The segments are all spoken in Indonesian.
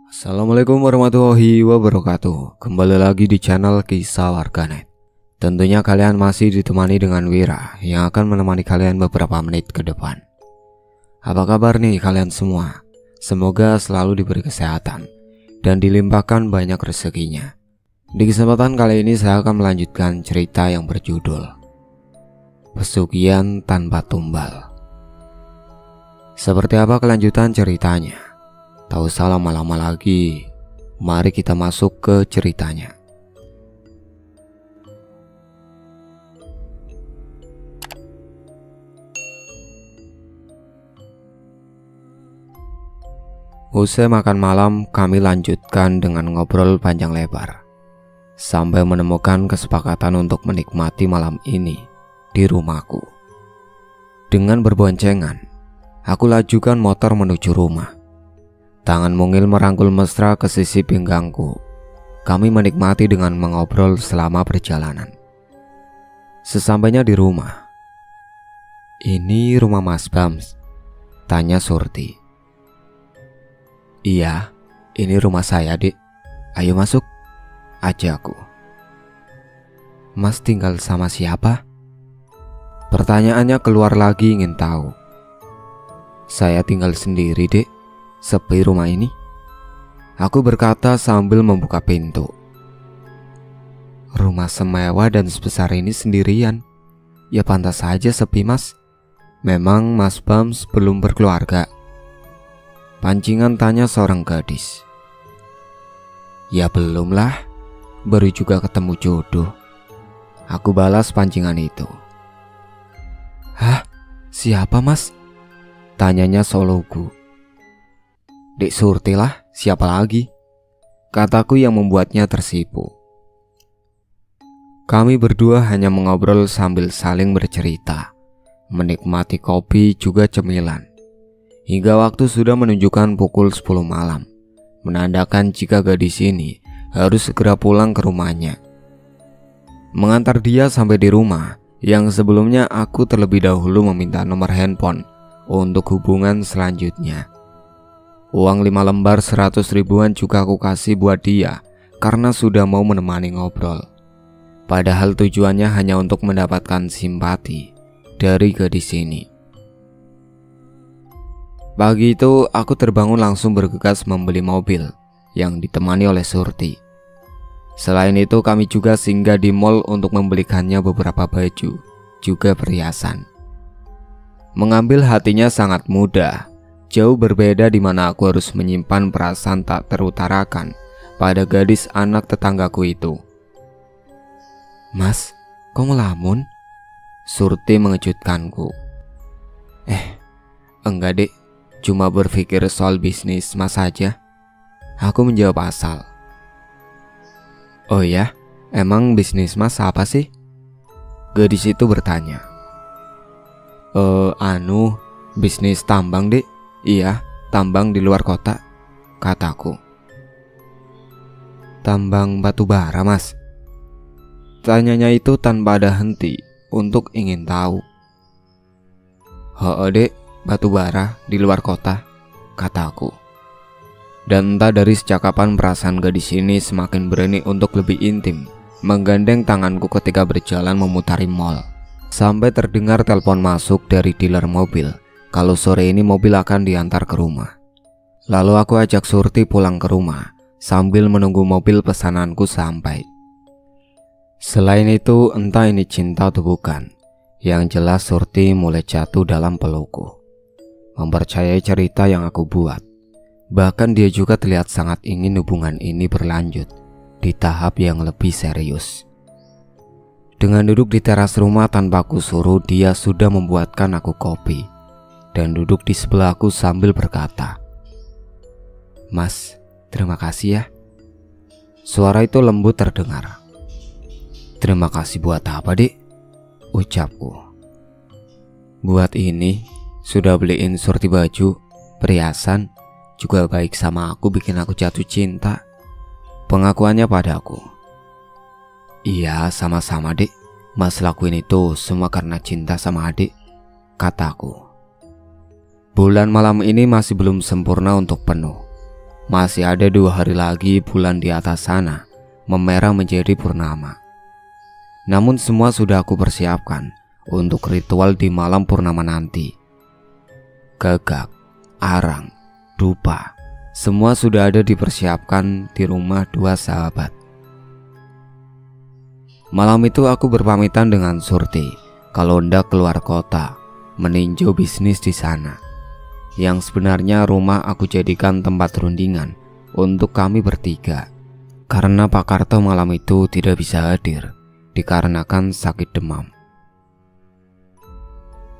Assalamualaikum warahmatullahi wabarakatuh. Kembali lagi di channel Kisah Warganet. Tentunya kalian masih ditemani dengan Wira yang akan menemani kalian beberapa menit ke depan. Apa kabar nih kalian semua? Semoga selalu diberi kesehatan dan dilimpahkan banyak rezekinya. Di kesempatan kali ini saya akan melanjutkan cerita yang berjudul Pesugihan Tanpa Tumbal. Seperti apa kelanjutan ceritanya? Tak usah lama-lama lagi, mari kita masuk ke ceritanya. Usai makan malam, kami lanjutkan dengan ngobrol panjang lebar sampai menemukan kesepakatan untuk menikmati malam ini di rumahku. Dengan berboncengan, aku lajukan motor menuju rumah. Tangan mungil merangkul mesra ke sisi pinggangku. Kami menikmati dengan mengobrol selama perjalanan. Sesampainya di rumah, "Ini rumah Mas Bams?" tanya Surti. "Iya, ini rumah saya, Dik. Ayo masuk," ajakku. "Mas tinggal sama siapa?" Pertanyaannya keluar lagi ingin tahu. "Saya tinggal sendiri, Dek. Sepi rumah ini," aku berkata sambil membuka pintu. "Rumah semewah dan sebesar ini sendirian. Ya pantas saja sepi, Mas. Memang Mas Bams belum berkeluarga?" pancingan tanya seorang gadis. "Ya belum lah, baru juga ketemu jodoh," aku balas pancingan itu. "Hah? Siapa, Mas?" tanyanya soloku. "Dek Surti lah, siapa lagi?" kataku yang membuatnya tersipu. Kami berdua hanya mengobrol sambil saling bercerita, menikmati kopi juga cemilan, hingga waktu sudah menunjukkan pukul 10 malam, menandakan jika gadis ini harus segera pulang ke rumahnya. Mengantar dia sampai di rumah, yang sebelumnya aku terlebih dahulu meminta nomor handphone untuk hubungan selanjutnya. Uang 5 lembar 100 ribuan juga aku kasih buat dia karena sudah mau menemani ngobrol. Padahal tujuannya hanya untuk mendapatkan simpati dari gadis ini. Pagi itu aku terbangun langsung bergegas membeli mobil yang ditemani oleh Surti. Selain itu kami juga singgah di mall untuk membelikannya beberapa baju, juga perhiasan. Mengambil hatinya sangat mudah. Jauh berbeda di mana aku harus menyimpan perasaan tak terutarakan pada gadis anak tetanggaku itu. "Mas, kok ngelamun?" Surti mengejutkanku. Enggak, Dek, cuma berpikir soal bisnis Mas saja," aku menjawab asal. "Oh ya, emang bisnis Mas apa sih?" gadis itu bertanya. Bisnis tambang, Dek." "Iya, tambang di luar kota," kataku. "Tambang batu bara, Mas?" tanyanya itu tanpa ada henti untuk ingin tahu. "Heeh, Dek, batu bara di luar kota," kataku. Dan entah dari secakapan perasaan gadis ini semakin berani untuk lebih intim menggandeng tanganku ketika berjalan memutari mall. Sampai terdengar telepon masuk dari dealer mobil kalau sore ini mobil akan diantar ke rumah. Lalu aku ajak Surti pulang ke rumah sambil menunggu mobil pesananku sampai. Selain itu, entah ini cinta atau bukan, yang jelas Surti mulai jatuh dalam pelukku, mempercayai cerita yang aku buat. Bahkan dia juga terlihat sangat ingin hubungan ini berlanjut di tahap yang lebih serius. Dengan duduk di teras rumah tanpa aku suruh, dia sudah membuatkan aku kopi dan duduk di sebelahku sambil berkata, "Mas, terima kasih ya." Suara itu lembut terdengar. "Terima kasih buat apa, Dek?" ucapku. "Buat ini, sudah beliin Surti baju, perhiasan, juga baik sama aku bikin aku jatuh cinta," pengakuannya padaku. "Iya, sama-sama, Dek. Mas lakuin itu semua karena cinta sama adik," kataku. Bulan malam ini masih belum sempurna untuk penuh. Masih ada 2 hari lagi bulan di atas sana memerah menjadi purnama. Namun semua sudah aku persiapkan untuk ritual di malam purnama nanti. Gagak, arang, dupa, semua sudah ada dipersiapkan di rumah 2 sahabat. Malam itu aku berpamitan dengan Surti kalau hendak keluar kota meninjau bisnis di sana. Yang sebenarnya rumah aku jadikan tempat rundingan untuk kami bertiga, karena Pak Karto malam itu tidak bisa hadir dikarenakan sakit demam.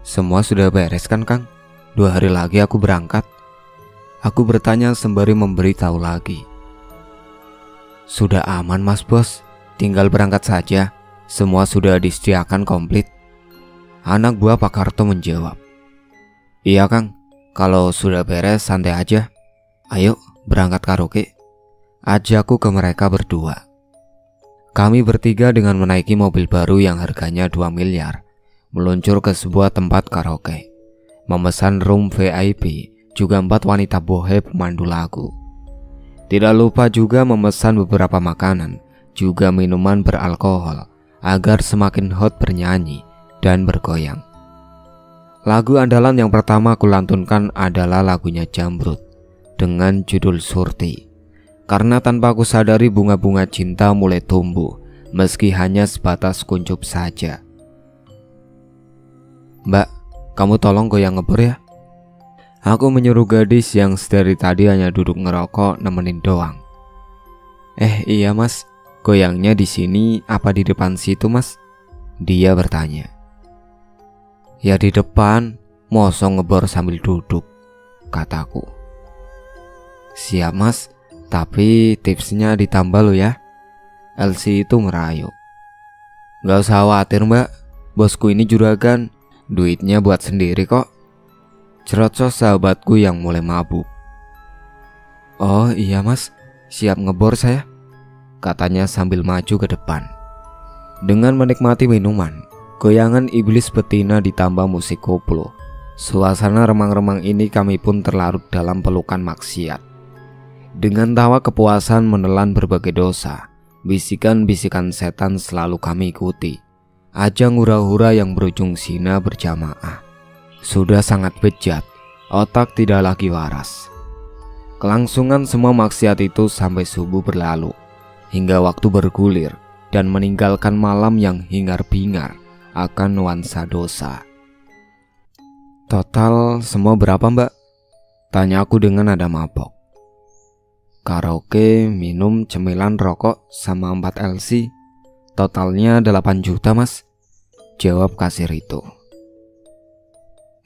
Semua sudah beres kan, Kang? 2 hari lagi aku berangkat. Aku bertanya sembari memberitahu lagi. Sudah aman Mas Bos, tinggal berangkat saja. Semua sudah disediakan komplit. Anak buah Pak Karto menjawab. Iya Kang, kalau sudah beres santai aja. Ayo berangkat karaoke, ajakku ke mereka berdua. Kami bertiga dengan menaiki mobil baru yang harganya 2 miliar meluncur ke sebuah tempat karaoke, memesan room VIP, juga 4 wanita bohe pemandu lagu. Tidak lupa juga memesan beberapa makanan, juga minuman beralkohol, agar semakin hot bernyanyi dan bergoyang. Lagu andalan yang pertama aku lantunkan adalah lagunya Jamrud dengan judul Surti. Karena tanpa aku sadari bunga-bunga cinta mulai tumbuh, meski hanya sebatas kuncup saja. Mbak, kamu tolong goyang ngebor ya. Aku menyuruh gadis yang dari tadi hanya duduk ngerokok nemenin doang. Iya Mas, goyangnya di sini apa di depan situ Mas? Dia bertanya. Ya di depan, mosong ngebor sambil duduk, kataku. Siap Mas, tapi tipsnya ditambah lo ya. Elsie itu merayu. Gak usah khawatir Mbak, bosku ini juragan, duitnya buat sendiri kok. Cerocos sahabatku yang mulai mabuk. Oh iya Mas, siap ngebor saya, katanya sambil maju ke depan. Dengan menikmati minuman, goyangan iblis betina ditambah musik koplo, suasana remang-remang ini kami pun terlarut dalam pelukan maksiat. Dengan tawa kepuasan menelan berbagai dosa, bisikan-bisikan setan selalu kami ikuti. Ajang hura-hura yang berujung zina berjamaah. Sudah sangat bejat, otak tidak lagi waras. Kelangsungan semua maksiat itu sampai subuh berlalu, hingga waktu bergulir dan meninggalkan malam yang hingar-bingar akan nuansa dosa. Total semua berapa Mbak? Tanya aku dengan nada mabok. Karaoke, minum, cemilan, rokok, sama 4 LC, totalnya 8 juta Mas, jawab kasir itu.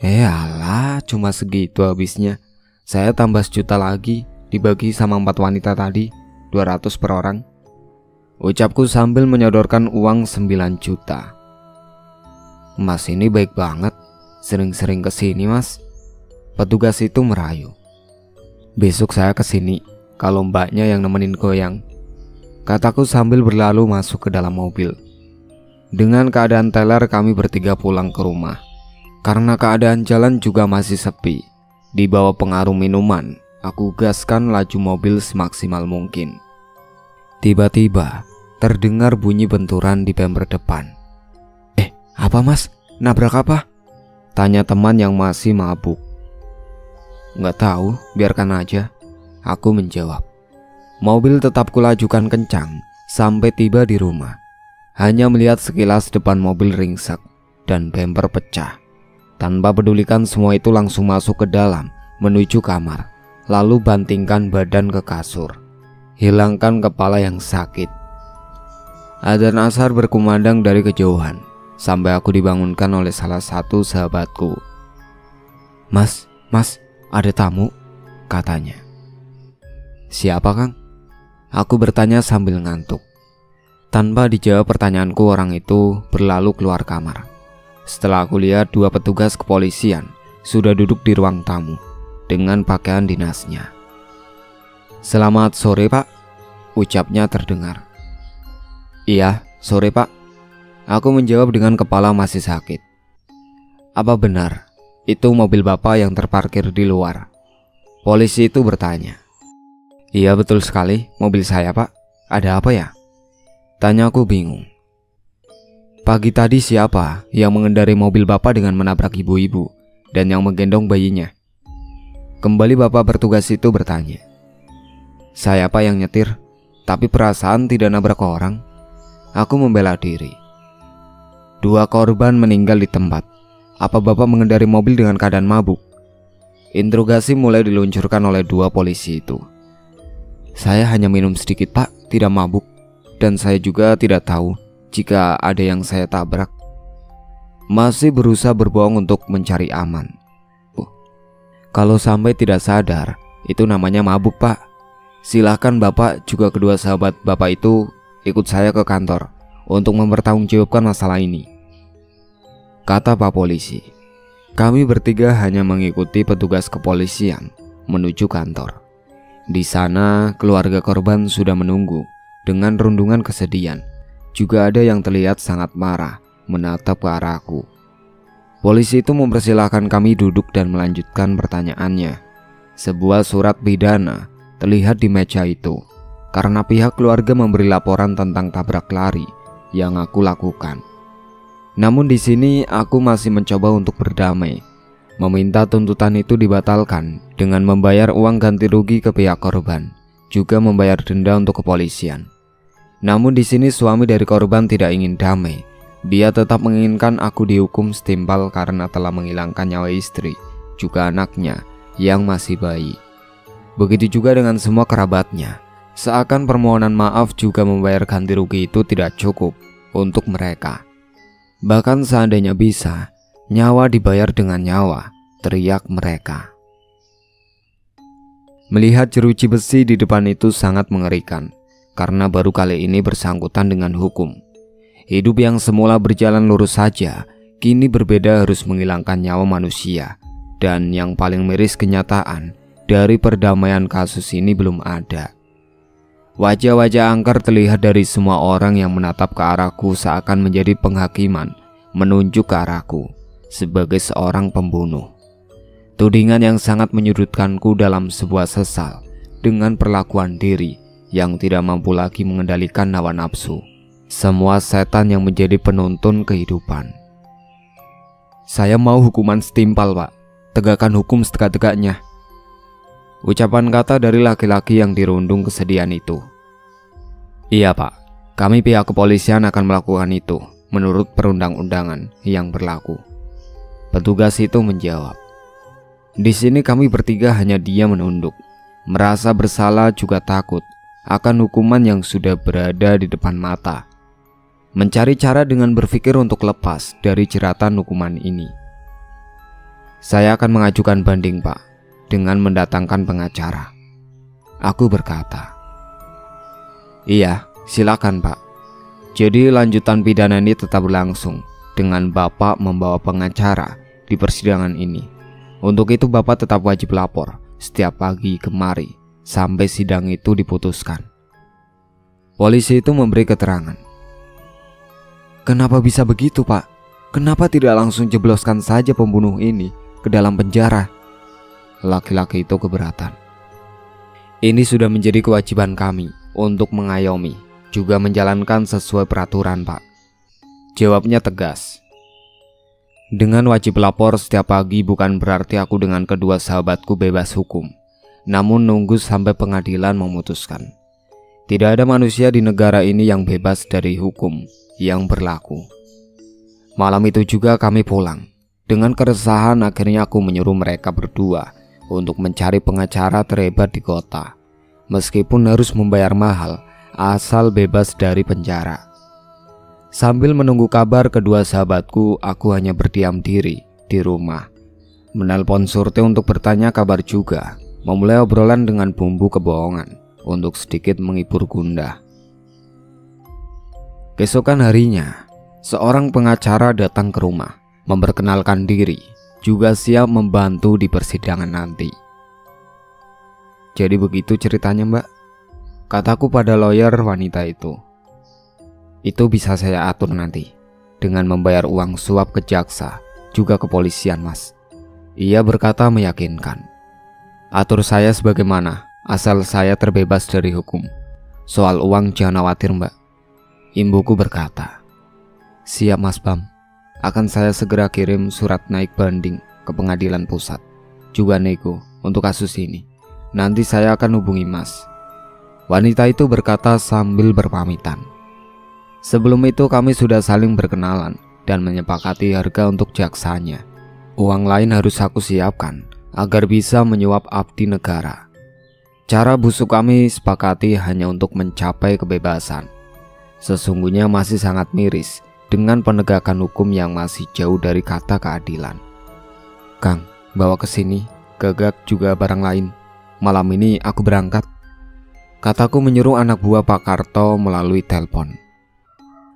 Alah, cuma segitu habisnya. Saya tambah 1 juta lagi, dibagi sama 4 wanita tadi, 200 per orang, ucapku sambil menyodorkan uang 9 juta. Mas ini baik banget, sering-sering kesini Mas. Petugas itu merayu. Besok saya kesini, kalau mbaknya yang nemenin goyang, kataku sambil berlalu masuk ke dalam mobil. Dengan keadaan teler kami bertiga pulang ke rumah. Karena keadaan jalan juga masih sepi, di bawah pengaruh minuman, aku gaskan laju mobil semaksimal mungkin. Tiba-tiba terdengar bunyi benturan di bemper depan. Apa Mas? Nabrak apa? Tanya teman yang masih mabuk. Nggak tahu, biarkan aja, aku menjawab. Mobil tetap kulajukan kencang sampai tiba di rumah. Hanya melihat sekilas depan mobil ringsek dan bemper pecah. Tanpa pedulikan semua itu langsung masuk ke dalam, menuju kamar, lalu bantingkan badan ke kasur. Hilangkan kepala yang sakit. Adzan asar berkumandang dari kejauhan, sampai aku dibangunkan oleh salah satu sahabatku. Mas, ada tamu, katanya. Siapa Kang? Aku bertanya sambil ngantuk. Tanpa dijawab pertanyaanku, orang itu berlalu keluar kamar. Setelah aku lihat 2 petugas kepolisian sudah duduk di ruang tamu dengan pakaian dinasnya. Selamat sore Pak, ucapnya terdengar. Iya, sore Pak. Aku menjawab dengan kepala masih sakit. Apa benar itu mobil Bapak yang terparkir di luar? Polisi itu bertanya. Iya betul sekali, mobil saya Pak. Ada apa ya? Tanyaku bingung. Pagi tadi siapa yang mengendarai mobil Bapak dengan menabrak ibu-ibu dan yang menggendong bayinya? Kembali Bapak bertugas itu bertanya. Saya Pak yang nyetir, tapi perasaan tidak nabrak orang. Aku membela diri. 2 korban meninggal di tempat. Apa Bapak mengendarai mobil dengan keadaan mabuk? Interogasi mulai diluncurkan oleh 2 polisi itu. Saya hanya minum sedikit Pak, tidak mabuk. Dan saya juga tidak tahu jika ada yang saya tabrak. Masih berusaha berbohong untuk mencari aman. Kalau sampai tidak sadar, itu namanya mabuk Pak. Silahkan Bapak juga kedua sahabat Bapak itu ikut saya ke kantor untuk mempertanggungjawabkan masalah ini, kata Pak Polisi. Kami bertiga hanya mengikuti petugas kepolisian menuju kantor. Di sana keluarga korban sudah menunggu dengan rundungan kesedihan. Juga ada yang terlihat sangat marah menatap ke arahku. Polisi itu mempersilahkan kami duduk dan melanjutkan pertanyaannya. Sebuah surat pidana terlihat di meja itu karena pihak keluarga memberi laporan tentang tabrak lari yang aku lakukan. Namun di sini aku masih mencoba untuk berdamai, meminta tuntutan itu dibatalkan dengan membayar uang ganti rugi ke pihak korban, juga membayar denda untuk kepolisian. Namun di sini suami dari korban tidak ingin damai. Dia tetap menginginkan aku dihukum setimpal karena telah menghilangkan nyawa istri, juga anaknya yang masih bayi. Begitu juga dengan semua kerabatnya. Seakan permohonan maaf juga membayar ganti rugi itu tidak cukup untuk mereka. Bahkan seandainya bisa, nyawa dibayar dengan nyawa, teriak mereka. Melihat jeruji besi di depan itu sangat mengerikan, karena baru kali ini bersangkutan dengan hukum. Hidup yang semula berjalan lurus saja, kini berbeda harus menghilangkan nyawa manusia. Dan yang paling miris kenyataan, dari perdamaian kasus ini belum ada. Wajah-wajah angker terlihat dari semua orang yang menatap ke arahku seakan menjadi penghakiman, menunjuk ke arahku sebagai seorang pembunuh. Tudingan yang sangat menyudutkanku dalam sebuah sesal dengan perlakuan diri yang tidak mampu lagi mengendalikan hawa nafsu. Semua setan yang menjadi penuntun kehidupan. Saya mau hukuman setimpal Pak, tegakkan hukum setegak-tegaknya, ucapan kata dari laki-laki yang dirundung kesedihan itu. Iya Pak, kami pihak kepolisian akan melakukan itu menurut perundang-undangan yang berlaku, petugas itu menjawab. Di sini kami bertiga hanya diam menunduk, merasa bersalah juga takut akan hukuman yang sudah berada di depan mata. Mencari cara dengan berpikir untuk lepas dari jeratan hukuman ini. Saya akan mengajukan banding Pak, dengan mendatangkan pengacara, aku berkata. Iya, silakan Pak. Jadi lanjutan pidana ini tetap berlangsung dengan Bapak membawa pengacara di persidangan ini. Untuk itu Bapak tetap wajib lapor setiap pagi kemari sampai sidang itu diputuskan. Polisi itu memberi keterangan. Kenapa bisa begitu Pak? Kenapa tidak langsung jebloskan saja pembunuh ini ke dalam penjara? Laki-laki itu keberatan. Ini sudah menjadi kewajiban kami untuk mengayomi, juga menjalankan sesuai peraturan Pak, jawabnya tegas. Dengan wajib lapor setiap pagi bukan berarti aku dengan kedua sahabatku bebas hukum, namun nunggu sampai pengadilan memutuskan. Tidak ada manusia di negara ini yang bebas dari hukum yang berlaku. Malam itu juga kami pulang. Dengan keresahan akhirnya aku menyuruh mereka berdua untuk mencari pengacara terhebat di kota. Meskipun harus membayar mahal, asal bebas dari penjara. Sambil menunggu kabar kedua sahabatku, aku hanya berdiam diri di rumah. Menelpon Surti untuk bertanya kabar juga. Memulai obrolan dengan bumbu kebohongan untuk sedikit menghibur gundah. Keesokan harinya, seorang pengacara datang ke rumah, memperkenalkan diri, juga siap membantu di persidangan nanti. Jadi begitu ceritanya Mbak, kataku pada lawyer wanita itu. Itu bisa saya atur nanti, dengan membayar uang suap ke jaksa, juga kepolisian Mas. Ia berkata meyakinkan. Atur saya sebagaimana, asal saya terbebas dari hukum. Soal uang jangan khawatir mbak. Imbuku berkata. Siap Mas Bam. Akan saya segera kirim surat naik banding ke pengadilan pusat. Juga nego untuk kasus ini. Nanti saya akan hubungi Mas. Wanita itu berkata sambil berpamitan. Sebelum itu kami sudah saling berkenalan dan menyepakati harga untuk jaksanya. Uang lain harus aku siapkan agar bisa menyuap abdi negara. Cara busuk kami sepakati hanya untuk mencapai kebebasan. Sesungguhnya masih sangat miris dengan penegakan hukum yang masih jauh dari kata keadilan. Kang, bawa ke sini, Gagak juga barang lain. Malam ini aku berangkat. Kataku menyuruh anak buah Pak Karto melalui telepon.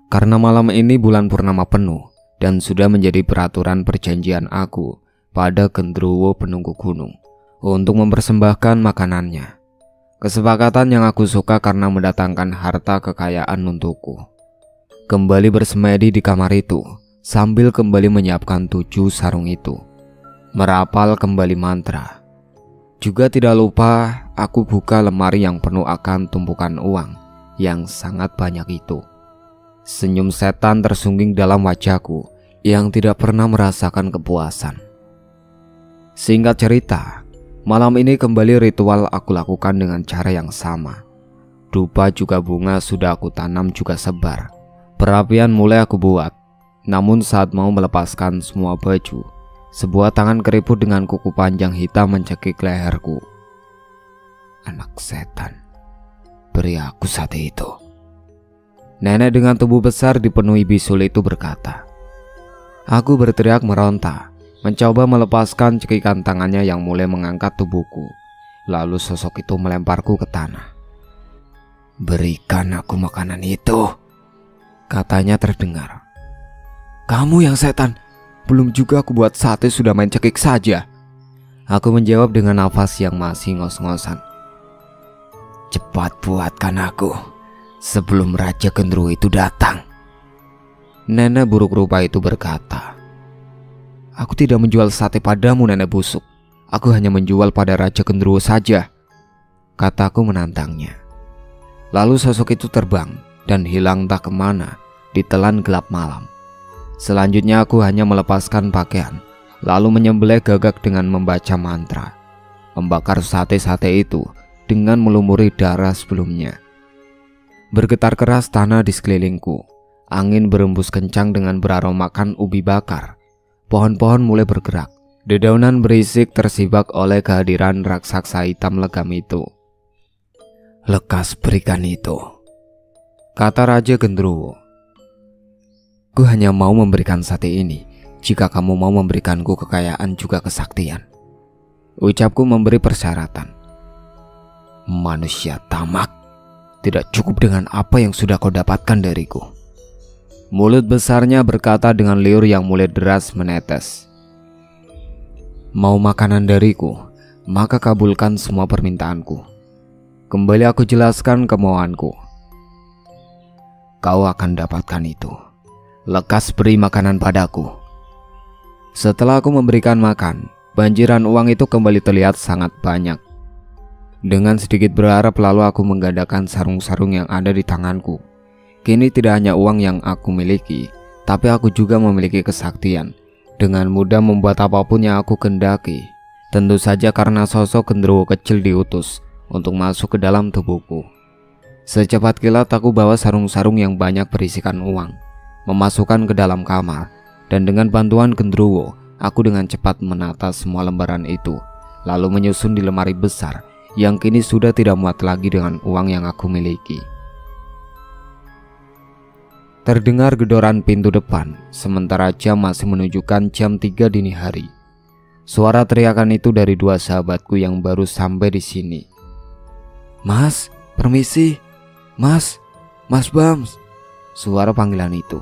Karena malam ini bulan purnama penuh dan sudah menjadi peraturan perjanjian aku pada Gendruwo penunggu gunung untuk mempersembahkan makanannya. Kesepakatan yang aku suka karena mendatangkan harta kekayaan untukku. Kembali bersemedi di kamar itu sambil kembali menyiapkan 7 sarung itu. Merapal kembali mantra. Juga tidak lupa aku buka lemari yang penuh akan tumpukan uang yang sangat banyak itu. Senyum setan tersungging dalam wajahku yang tidak pernah merasakan kepuasan. Singkat cerita, malam ini kembali ritual aku lakukan dengan cara yang sama. Dupa juga bunga sudah aku tanam juga sebar. Perapian mulai aku buat. Namun saat mau melepaskan semua baju, sebuah tangan keriput dengan kuku panjang hitam mencekik leherku. Anak setan, beri aku sate itu. Nenek dengan tubuh besar dipenuhi bisul itu berkata. Aku berteriak meronta, mencoba melepaskan cekikan tangannya yang mulai mengangkat tubuhku. Lalu sosok itu melemparku ke tanah. Berikan aku makanan itu, katanya terdengar. Kamu yang setan, belum juga aku buat sate sudah main cekik saja. Aku menjawab dengan nafas yang masih ngos-ngosan. Cepat buatkan aku sebelum Raja Gendruwo itu datang. Nenek buruk rupa itu berkata. Aku tidak menjual sate padamu nenek busuk. Aku hanya menjual pada Raja Gendruwo saja, kataku menantangnya. Lalu sosok itu terbang dan hilang tak kemana di telan gelap malam. Selanjutnya aku hanya melepaskan pakaian, lalu menyembelih Gagak dengan membaca mantra, membakar sate-sate itu dengan melumuri darah sebelumnya. Bergetar keras tanah di sekelilingku, angin berembus kencang dengan beraromakan ubi bakar. Pohon-pohon mulai bergerak, dedaunan berisik tersibak oleh kehadiran raksasa hitam legam itu. Lekas berikan itu, kata Raja Gendruwo. Ku hanya mau memberikan sate ini jika kamu mau memberikanku kekayaan juga kesaktian, ucapku memberi persyaratan. Manusia tamak, tidak cukup dengan apa yang sudah kau dapatkan dariku. Mulut besarnya berkata dengan liur yang mulai deras menetes. Mau makanan dariku, maka kabulkan semua permintaanku. Kembali aku jelaskan kemauanku. Kau akan dapatkan itu. Lekas beri makanan padaku. Setelah aku memberikan makan, banjiran uang itu kembali terlihat sangat banyak. Dengan sedikit berharap lalu aku menggandakan sarung-sarung yang ada di tanganku. Kini tidak hanya uang yang aku miliki, tapi aku juga memiliki kesaktian. Dengan mudah membuat apapun yang aku kendaki. Tentu saja karena sosok Gendruwo kecil diutus untuk masuk ke dalam tubuhku. Secepat kilat aku bawa sarung-sarung yang banyak berisikan uang, memasukkan ke dalam kamar, dan dengan bantuan Gendruwo, aku dengan cepat menata semua lembaran itu, lalu menyusun di lemari besar yang kini sudah tidak muat lagi dengan uang yang aku miliki. Terdengar gedoran pintu depan, sementara jam masih menunjukkan jam 3 dini hari. Suara teriakan itu dari 2 sahabatku yang baru sampai di sini. Mas, permisi. Mas Bams. Suara panggilan itu.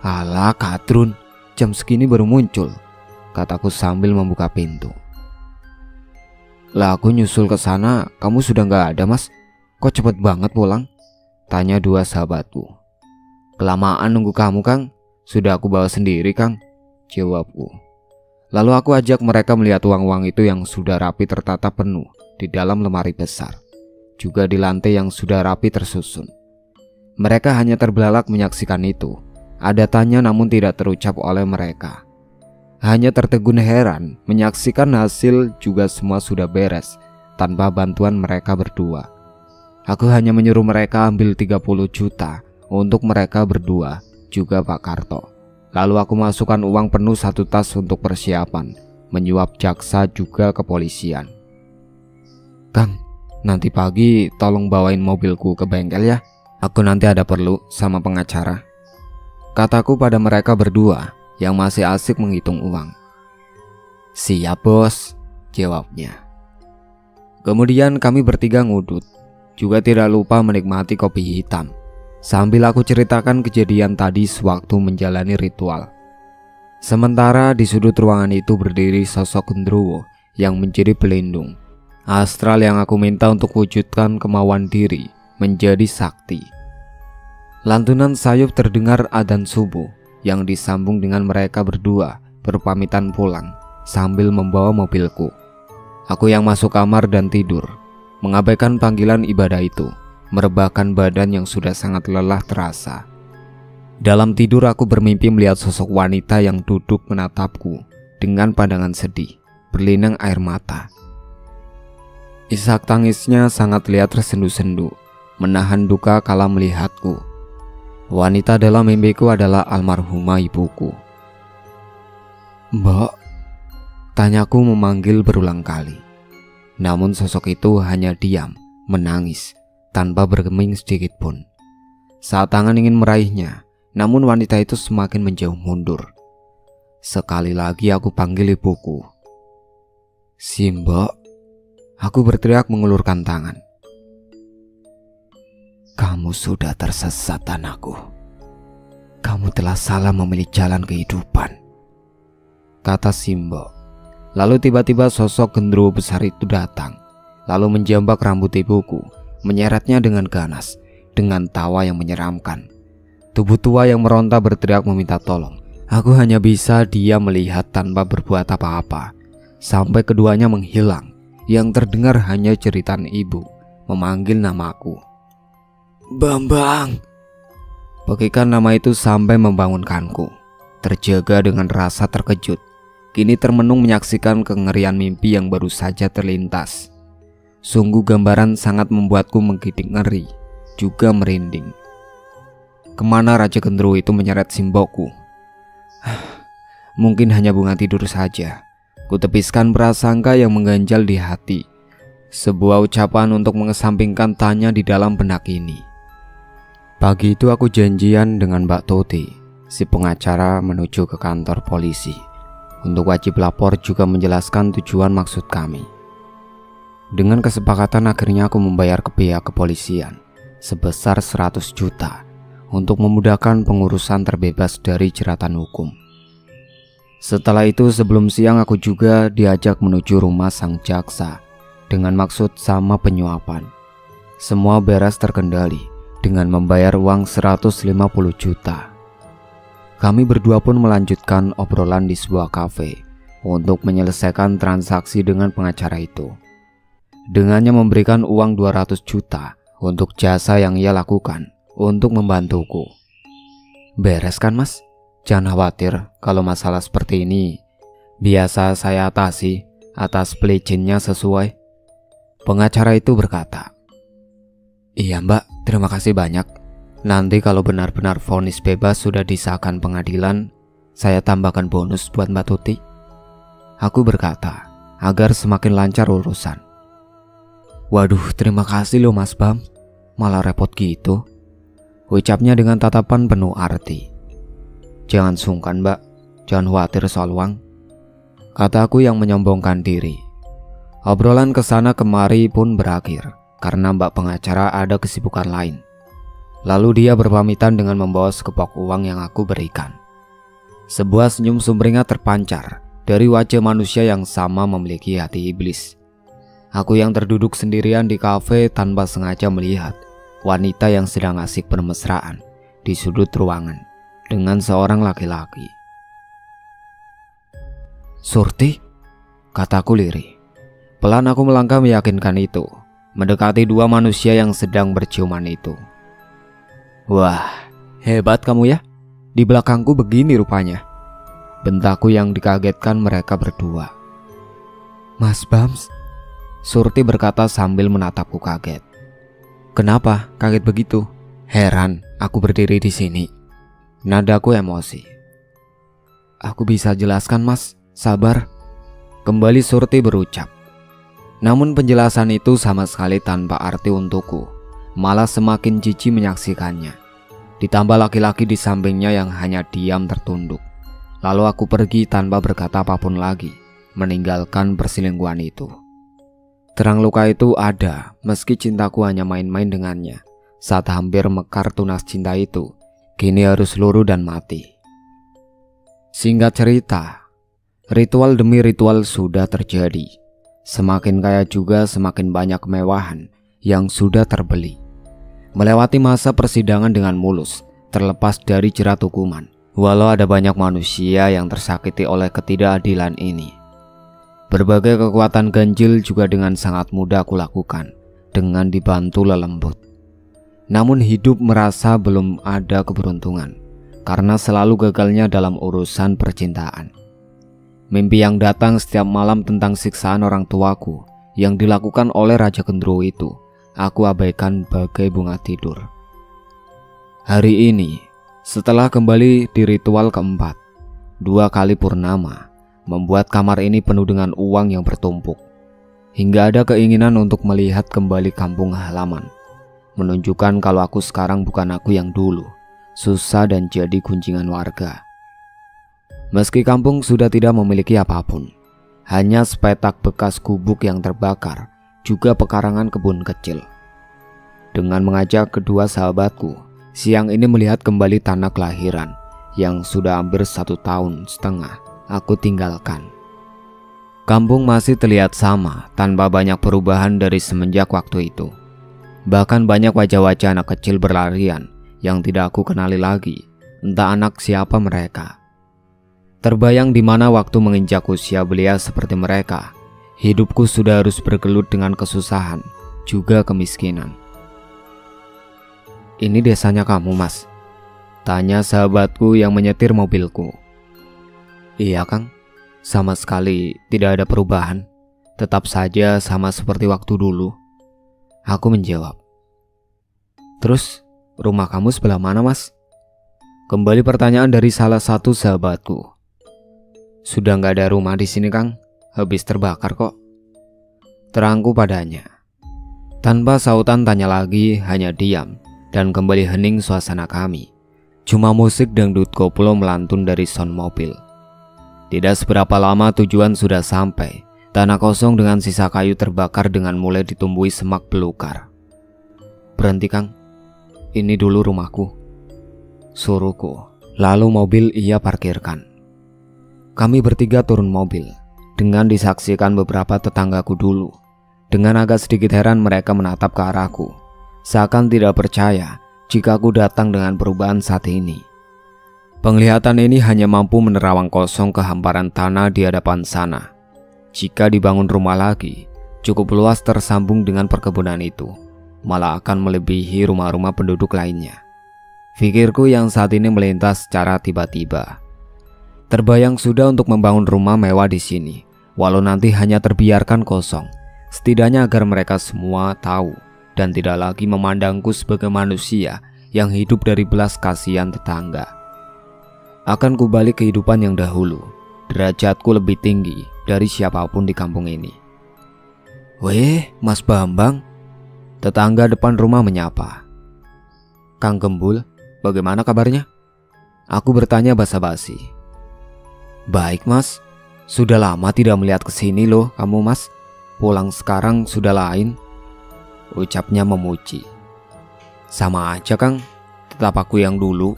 Alah Katrun, jam segini baru muncul, kataku sambil membuka pintu. Lah aku nyusul ke sana, kamu sudah gak ada mas. Kok cepet banget pulang? Tanya 2 sahabatku. Kelamaan nunggu kamu Kang, sudah aku bawa sendiri Kang, jawabku. Lalu aku ajak mereka melihat uang-uang itu yang sudah rapi tertata penuh di dalam lemari besar, juga di lantai yang sudah rapi tersusun. Mereka hanya terbelalak menyaksikan itu. Ada tanya namun tidak terucap oleh mereka. Hanya tertegun heran menyaksikan hasil juga semua sudah beres tanpa bantuan mereka berdua. Aku hanya menyuruh mereka ambil 30 juta untuk mereka berdua, juga Pak Karto. Lalu aku masukkan uang penuh 1 tas untuk persiapan, menyuap jaksa juga kepolisian. Kang, nanti pagi tolong bawain mobilku ke bengkel ya. Aku nanti ada perlu sama pengacara, kataku pada mereka berdua yang masih asik menghitung uang. Siap bos, jawabnya. Kemudian kami bertiga ngudut, juga tidak lupa menikmati kopi hitam sambil aku ceritakan kejadian tadi sewaktu menjalani ritual. Sementara di sudut ruangan itu berdiri sosok Gendruwo yang menjadi pelindung astral yang aku minta untuk wujudkan kemauan diri menjadi sakti. Lantunan sayup terdengar adzan subuh yang disambung dengan mereka berdua berpamitan pulang sambil membawa mobilku. Aku yang masuk kamar dan tidur, mengabaikan panggilan ibadah itu, merebahkan badan yang sudah sangat lelah terasa. Dalam tidur aku bermimpi melihat sosok wanita yang duduk menatapku dengan pandangan sedih, berlinang air mata. Isak tangisnya sangat terlihat tersendu-sendu, menahan duka kala melihatku. Wanita dalam mimpiku adalah almarhumah ibuku. Mbak, tanyaku memanggil berulang kali. Namun sosok itu hanya diam, menangis, tanpa bergeming sedikit pun. Saat tangan ingin meraihnya, namun wanita itu semakin menjauh mundur. Sekali lagi aku panggil ibuku. Simbok, aku berteriak mengulurkan tangan. Kamu sudah tersesat anakku. Kamu telah salah memilih jalan kehidupan, kata Simbok. Lalu tiba-tiba sosok Gendruwo besar itu datang, lalu menjambak rambut ibuku, menyeretnya dengan ganas, dengan tawa yang menyeramkan. Tubuh tua yang meronta berteriak meminta tolong. Aku hanya bisa diam melihat tanpa berbuat apa-apa, sampai keduanya menghilang. Yang terdengar hanya jeritan ibu memanggil namaku. Bambang. Pekikan nama itu sampai membangunkanku. Terjaga dengan rasa terkejut, kini termenung menyaksikan kengerian mimpi yang baru saja terlintas. Sungguh gambaran sangat membuatku menggidik ngeri, juga merinding. Kemana Raja Gendruwo itu menyeret Simbokku? Mungkin hanya bunga tidur saja. Kutepiskan prasangka yang mengganjal di hati. Sebuah ucapan untuk mengesampingkan tanya di dalam benak ini. Pagi itu aku janjian dengan Mbak Toti, si pengacara, menuju ke kantor polisi untuk wajib lapor juga menjelaskan tujuan maksud kami. Dengan kesepakatan akhirnya aku membayar ke pihak kepolisian sebesar 100 juta untuk memudahkan pengurusan terbebas dari jeratan hukum. Setelah itu sebelum siang aku juga diajak menuju rumah sang jaksa dengan maksud sama penyuapan. Semua beres terkendali dengan membayar uang 150 juta. Kami berdua pun melanjutkan obrolan di sebuah kafe untuk menyelesaikan transaksi dengan pengacara itu. Dengannya memberikan uang 200 juta untuk jasa yang ia lakukan untuk membantuku. Beres kan mas? Jangan khawatir kalau masalah seperti ini biasa saya atasi atas pelizinnya sesuai. Pengacara itu berkata. Iya mbak, terima kasih banyak. Nanti kalau benar-benar vonis bebas sudah disahkan pengadilan, saya tambahkan bonus buat Mbak Tuti. Aku berkata agar semakin lancar urusan. Waduh, terima kasih loh Mas Bam. Malah repot gitu, ucapnya dengan tatapan penuh arti. Jangan sungkan mbak, jangan khawatir soal uang, kataku yang menyombongkan diri. Obrolan kesana kemari pun berakhir karena mbak pengacara ada kesibukan lain. Lalu dia berpamitan dengan membawa sekepok uang yang aku berikan. Sebuah senyum sumringah terpancar dari wajah manusia yang sama memiliki hati iblis. Aku yang terduduk sendirian di kafe tanpa sengaja melihat wanita yang sedang asik bermesraan di sudut ruangan dengan seorang laki-laki. Surti, kataku lirih. Pelan aku melangkah meyakinkan itu, mendekati dua manusia yang sedang berciuman itu. Wah, hebat kamu ya. Di belakangku begini rupanya. Bentakku yang dikagetkan mereka berdua. Mas Bams, Surti berkata sambil menatapku kaget. Kenapa kaget begitu? Heran aku berdiri di sini. Nadaku emosi. Aku bisa jelaskan mas, sabar. Kembali Surti berucap. Namun penjelasan itu sama sekali tanpa arti untukku. Malah semakin jijik menyaksikannya. Ditambah laki-laki di sampingnya yang hanya diam tertunduk. Lalu aku pergi tanpa berkata apapun lagi, meninggalkan perselingkuhan itu. Terang luka itu ada, meski cintaku hanya main-main dengannya. Saat hampir mekar tunas cinta itu, kini harus luruh dan mati. Singkat cerita, ritual demi ritual sudah terjadi. Semakin kaya juga semakin banyak kemewahan yang sudah terbeli. Melewati masa persidangan dengan mulus, terlepas dari jerat hukuman. Walau ada banyak manusia yang tersakiti oleh ketidakadilan ini. Berbagai kekuatan ganjil juga dengan sangat mudah aku lakukan, dengan dibantu lelembut. Namun hidup merasa belum ada keberuntungan, karena selalu gagalnya dalam urusan percintaan. Mimpi yang datang setiap malam tentang siksaan orang tuaku yang dilakukan oleh Raja Gendruwo itu, aku abaikan bagai bunga tidur. Hari ini, setelah kembali di ritual keempat, 2 kali purnama, membuat kamar ini penuh dengan uang yang bertumpuk. Hingga ada keinginan untuk melihat kembali kampung halaman. Menunjukkan kalau aku sekarang bukan aku yang dulu, susah dan jadi gunjingan warga. Meski kampung sudah tidak memiliki apapun, hanya sepetak bekas gubuk yang terbakar, juga pekarangan kebun kecil. Dengan mengajak kedua sahabatku, siang ini melihat kembali tanah kelahiran yang sudah hampir 1,5 tahun aku tinggalkan. Kampung masih terlihat sama, tanpa banyak perubahan dari semenjak waktu itu. Bahkan banyak wajah-wajah anak kecil berlarian yang tidak aku kenali lagi, entah anak siapa mereka. Terbayang di mana waktu menginjak usia belia seperti mereka, hidupku sudah harus bergelut dengan kesusahan, juga kemiskinan. Ini desanya kamu, Mas? Tanya sahabatku yang menyetir mobilku. Iya Kang, sama sekali tidak ada perubahan, tetap saja sama seperti waktu dulu. Aku menjawab. Terus, rumah kamu sebelah mana mas? Kembali pertanyaan dari salah satu sahabatku. Sudah gak ada rumah di sini Kang, habis terbakar kok. Terangku padanya. Tanpa sautan tanya lagi, hanya diam dan kembali hening suasana kami. Cuma musik dangdut koplo melantun dari sound mobil. Tidak seberapa lama tujuan sudah sampai. Tanah kosong dengan sisa kayu terbakar dengan mulai ditumbuhi semak belukar. Berhenti Kang, ini dulu rumahku, suruhku. Lalu mobil ia parkirkan. Kami bertiga turun mobil, dengan disaksikan beberapa tetanggaku dulu. Dengan agak sedikit heran mereka menatap ke arahku, seakan tidak percaya jika aku datang dengan perubahan saat ini. Penglihatan ini hanya mampu menerawang kosong kehamparan tanah di hadapan sana. Jika dibangun rumah lagi, cukup luas tersambung dengan perkebunan itu, malah akan melebihi rumah-rumah penduduk lainnya. Pikirku yang saat ini melintas secara tiba-tiba. Terbayang sudah untuk membangun rumah mewah di sini, walau nanti hanya terbiarkan kosong, setidaknya agar mereka semua tahu dan tidak lagi memandangku sebagai manusia yang hidup dari belas kasihan tetangga. Akan kubalik kehidupan yang dahulu, derajatku lebih tinggi dari siapapun di kampung ini. Weh, Mas Bambang, tetangga depan rumah menyapa. Kang Gembul, bagaimana kabarnya? Aku bertanya basa-basi. Baik mas, sudah lama tidak melihat kesini loh kamu mas. Pulang sekarang sudah lain, ucapnya memuji. Sama aja Kang, tetap aku yang dulu.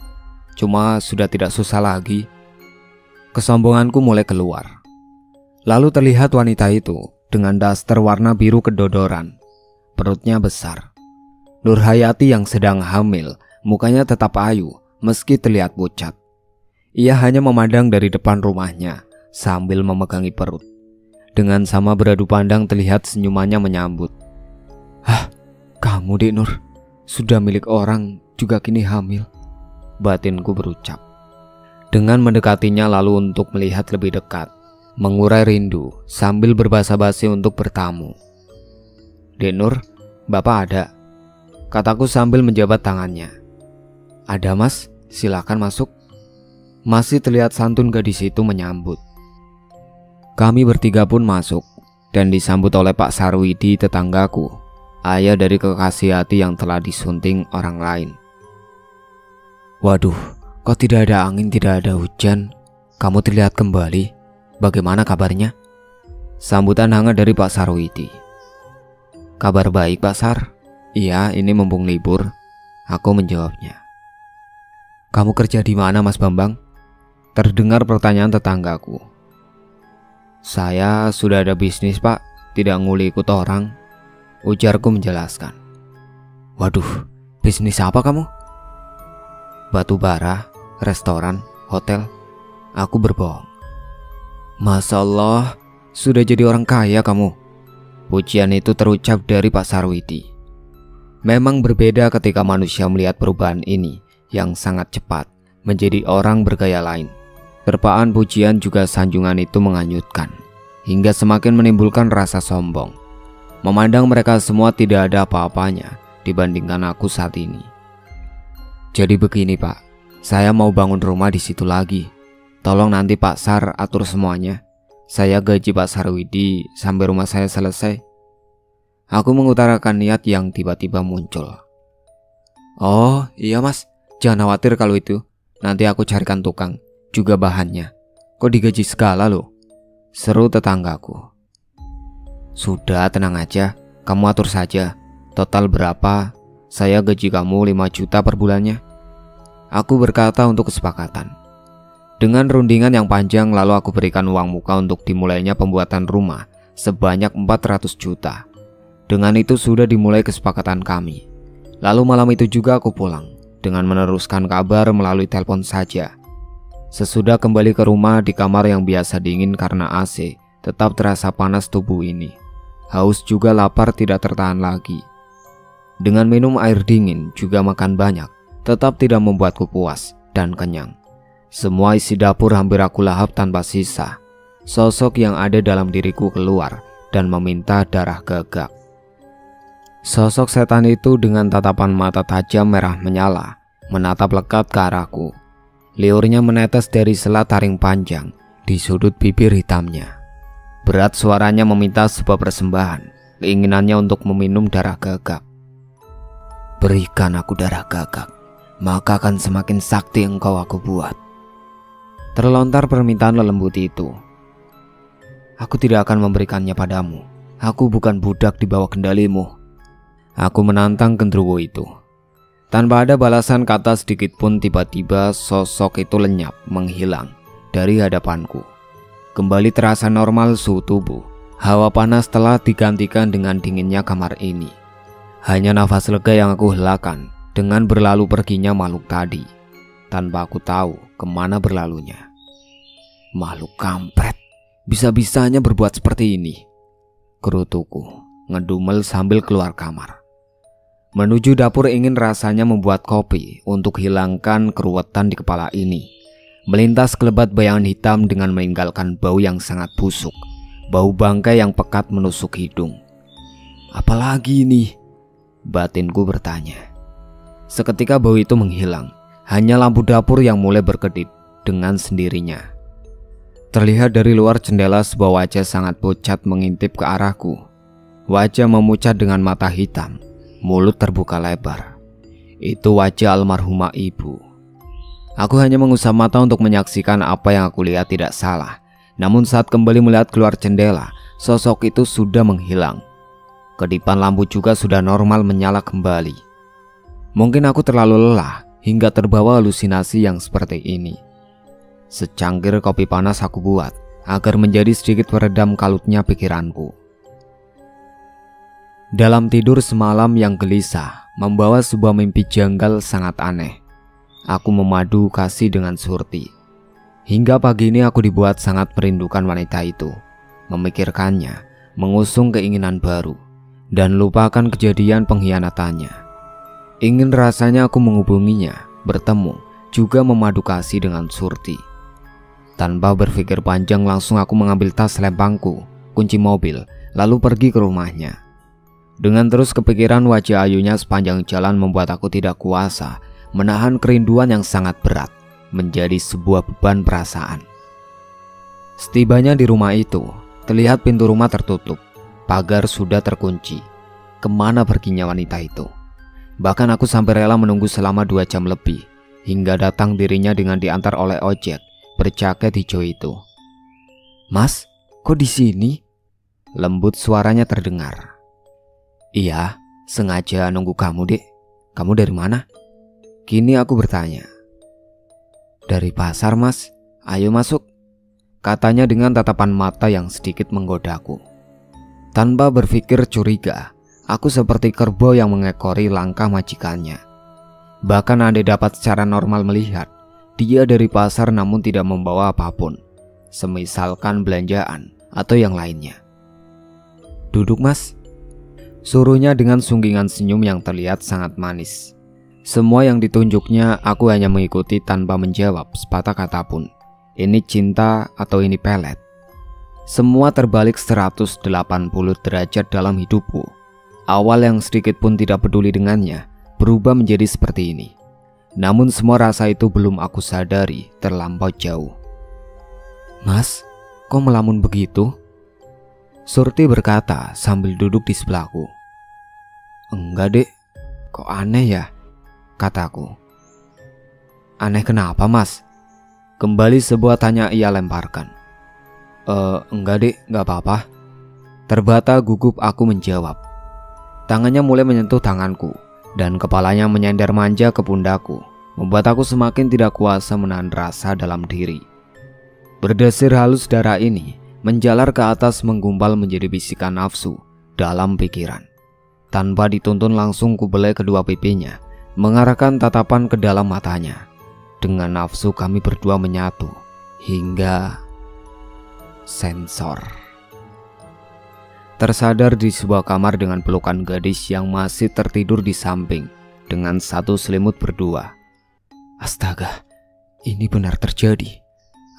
Cuma sudah tidak susah lagi. Kesombonganku mulai keluar. Lalu terlihat wanita itu dengan daster warna biru kedodoran. Perutnya besar. Nurhayati yang sedang hamil, mukanya tetap ayu meski terlihat pucat. Ia hanya memandang dari depan rumahnya sambil memegangi perut. Dengan sama beradu pandang terlihat senyumannya menyambut. "Hah, kamu Dek Nur, sudah milik orang juga kini hamil," batinku berucap. Dengan mendekatinya lalu untuk melihat lebih dekat, mengurai rindu sambil berbasa-basi untuk bertamu. "Dek Nur, Bapak ada?" kataku sambil menjabat tangannya. "Ada Mas, silakan masuk." Masih terlihat santun gadis itu menyambut. Kami bertiga pun masuk dan disambut oleh Pak Sarwidi, tetanggaku, ayah dari kekasih hati yang telah disunting orang lain. "Waduh, kok tidak ada angin, tidak ada hujan? Kamu terlihat kembali. Bagaimana kabarnya?" Sambutan hangat dari Pak Sarwidi. "Kabar baik Pak Sar. Iya, ini mumpung libur," aku menjawabnya. "Kamu kerja di mana Mas Bambang?" terdengar pertanyaan tetanggaku. "Saya sudah ada bisnis Pak, tidak nguli ikut orang," ujarku menjelaskan. "Waduh, bisnis apa kamu?" "Batu bara, restoran, hotel," aku berbohong. "Masya Allah, sudah jadi orang kaya kamu." Pujian itu terucap dari Pak Sarwidi. Memang berbeda ketika manusia melihat perubahan ini yang sangat cepat menjadi orang bergaya lain. Terpaan pujian juga sanjungan itu menghanyutkan, hingga semakin menimbulkan rasa sombong. Memandang mereka semua tidak ada apa-apanya dibandingkan aku saat ini. "Jadi begini Pak, saya mau bangun rumah di situ lagi. Tolong nanti Pak Sar atur semuanya. Saya gaji Pak Sarwidi sampai rumah saya selesai." Aku mengutarakan niat yang tiba-tiba muncul. "Oh iya Mas, jangan khawatir kalau itu. Nanti aku carikan tukang, juga bahannya. Kok digaji segala loh?" seru tetanggaku. "Sudah tenang aja, kamu atur saja. Total berapa? Saya gaji kamu 5 juta per bulannya," aku berkata untuk kesepakatan. Dengan rundingan yang panjang lalu aku berikan uang muka untuk dimulainya pembuatan rumah sebanyak 400 juta. Dengan itu sudah dimulai kesepakatan kami. Lalu malam itu juga aku pulang dengan meneruskan kabar melalui telepon saja. Sesudah kembali ke rumah, di kamar yang biasa dingin karena AC, tetap terasa panas tubuh ini. Haus juga lapar tidak tertahan lagi. Dengan minum air dingin juga makan banyak, tetap tidak membuatku puas dan kenyang. Semua isi dapur hampir aku lahap tanpa sisa. Sosok yang ada dalam diriku keluar dan meminta darah gagak. Sosok setan itu dengan tatapan mata tajam merah menyala menatap lekat ke arahku. Liurnya menetes dari sela taring panjang di sudut bibir hitamnya. Berat suaranya meminta sebuah persembahan, keinginannya untuk meminum darah gagak. "Berikan aku darah gagak, maka akan semakin sakti engkau aku buat." Terlontar permintaan lembut itu. "Aku tidak akan memberikannya padamu. Aku bukan budak di bawah kendalimu." Aku menantang genderuwo itu. Tanpa ada balasan kata sedikit pun, tiba-tiba sosok itu lenyap menghilang dari hadapanku. Kembali terasa normal suhu tubuh. Hawa panas telah digantikan dengan dinginnya kamar ini. Hanya nafas lega yang aku helakan dengan berlalu perginya makhluk tadi, tanpa aku tahu kemana berlalunya. Makhluk kampret, bisa-bisanya berbuat seperti ini, gerutuku ngedumel sambil keluar kamar. Menuju dapur ingin rasanya membuat kopi untuk hilangkan keruwetan di kepala ini. Melintas kelebat bayangan hitam dengan meninggalkan bau yang sangat busuk. Bau bangkai yang pekat menusuk hidung. "Apalagi ini?" batinku bertanya. Seketika bau itu menghilang. Hanya lampu dapur yang mulai berkedip dengan sendirinya. Terlihat dari luar jendela sebuah wajah sangat pucat mengintip ke arahku. Wajah memucat dengan mata hitam. Mulut terbuka lebar. Itu wajah almarhumah ibu. Aku hanya mengusap mata untuk menyaksikan apa yang aku lihat tidak salah. Namun saat kembali melihat keluar jendela, sosok itu sudah menghilang. Kedipan lampu juga sudah normal menyala kembali. Mungkin aku terlalu lelah hingga terbawa halusinasi yang seperti ini. Secangkir kopi panas aku buat agar menjadi sedikit peredam kalutnya pikiranku. Dalam tidur semalam yang gelisah membawa sebuah mimpi janggal sangat aneh. Aku memadu kasih dengan Surti. Hingga pagi ini aku dibuat sangat merindukan wanita itu. memikirkannya, mengusung keinginan baru, dan lupakan kejadian pengkhianatannya. Ingin rasanya aku menghubunginya, bertemu, juga memadu kasih dengan Surti. Tanpa berpikir panjang langsung aku mengambil tas lempangku, kunci mobil, lalu pergi ke rumahnya. Dengan terus kepikiran wajah ayunya sepanjang jalan membuat aku tidak kuasa menahan kerinduan yang sangat berat menjadi sebuah beban perasaan. Setibanya di rumah itu, terlihat pintu rumah tertutup, pagar sudah terkunci. Kemana perginya wanita itu? Bahkan aku sampai rela menunggu selama 2 jam lebih, hingga datang dirinya dengan diantar oleh ojek berjaket hijau itu. "Mas, kok di sini?" Lembut suaranya terdengar. "Iya, sengaja nunggu kamu, Dek. Kamu dari mana?" Kini aku bertanya. "Dari pasar, Mas. Ayo masuk," katanya dengan tatapan mata yang sedikit menggodaku. Tanpa berpikir curiga, aku seperti kerbau yang mengekori langkah majikannya. Bahkan andai dapat secara normal melihat, dia dari pasar namun tidak membawa apapun, semisalkan belanjaan atau yang lainnya. "Duduk, Mas," suruhnya dengan sunggingan senyum yang terlihat sangat manis. Semua yang ditunjuknya aku hanya mengikuti tanpa menjawab sepatah kata pun. Ini cinta atau ini pelet? Semua terbalik 180 derajat dalam hidupku. Awal yang sedikit pun tidak peduli dengannya berubah menjadi seperti ini. Namun semua rasa itu belum aku sadari terlampau jauh. "Mas, kok melamun begitu?" Surti berkata sambil duduk di sebelahku. "Enggak, Dek. Kok aneh ya?" kataku. "Aneh kenapa, Mas?" Kembali sebuah tanya ia lemparkan. Enggak, Dek, gak apa-apa." Terbata gugup aku menjawab. Tangannya mulai menyentuh tanganku, dan kepalanya menyender manja ke pundakku, membuat aku semakin tidak kuasa menahan rasa dalam diri. Berdesir halus darah ini menjalar ke atas menggumpal menjadi bisikan nafsu dalam pikiran. Tanpa dituntun langsung kubelai kedua pipinya, mengarahkan tatapan ke dalam matanya. Dengan nafsu kami berdua menyatu hingga sensor. Tersadar di sebuah kamar dengan pelukan gadis yang masih tertidur di samping dengan satu selimut berdua. Astaga, ini benar terjadi.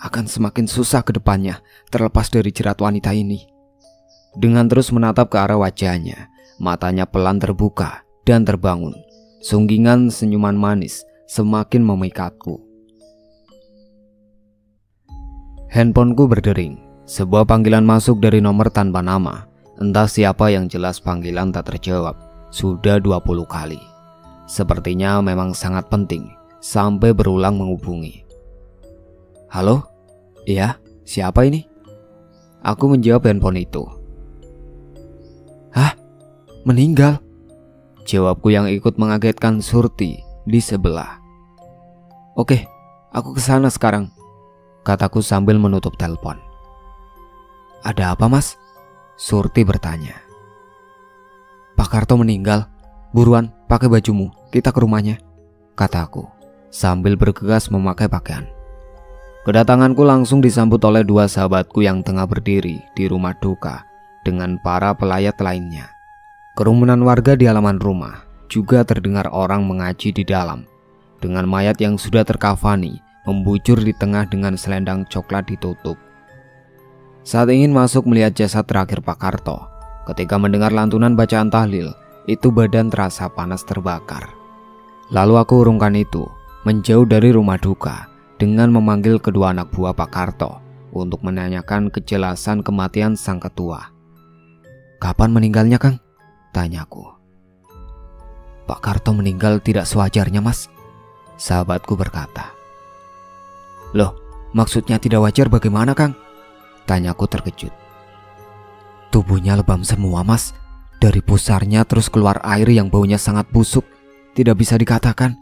Akan semakin susah ke depannya terlepas dari jerat wanita ini. Dengan terus menatap ke arah wajahnya, matanya pelan terbuka dan terbangun. Sunggingan senyuman manis semakin memikatku. Handphoneku berdering. Sebuah panggilan masuk dari nomor tanpa nama. Entah siapa, yang jelas panggilan tak terjawab. Sudah 20 kali. Sepertinya memang sangat penting, sampai berulang menghubungi. "Halo? Iya, siapa ini?" Aku menjawab handphone itu. "Hah? Meninggal?" Jawabku yang ikut mengagetkan Surti di sebelah. "Oke, aku kesana sekarang," kataku sambil menutup telepon. "Ada apa, Mas?" Surti bertanya. "Pak Karto meninggal. Buruan, pakai bajumu, kita ke rumahnya," kataku sambil bergegas memakai pakaian. Kedatanganku langsung disambut oleh 2 sahabatku yang tengah berdiri di rumah duka dengan para pelayat lainnya. Kerumunan warga di halaman rumah, juga terdengar orang mengaji di dalam, dengan mayat yang sudah terkafani membujur di tengah dengan selendang coklat ditutup. Saat ingin masuk melihat jasad terakhir Pak Karto, ketika mendengar lantunan bacaan tahlil, itu badan terasa panas terbakar. Lalu aku urungkan itu, menjauh dari rumah duka dengan memanggil kedua anak buah Pak Karto untuk menanyakan kejelasan kematian sang ketua. "Kapan meninggalnya, Kang?" tanyaku. "Pak Karto meninggal tidak sewajarnya, Mas," sahabatku berkata. "Loh, maksudnya tidak wajar bagaimana, Kang?" tanyaku terkejut. "Tubuhnya lebam semua, Mas. Dari pusarnya terus keluar air yang baunya sangat busuk. Tidak bisa dikatakan,"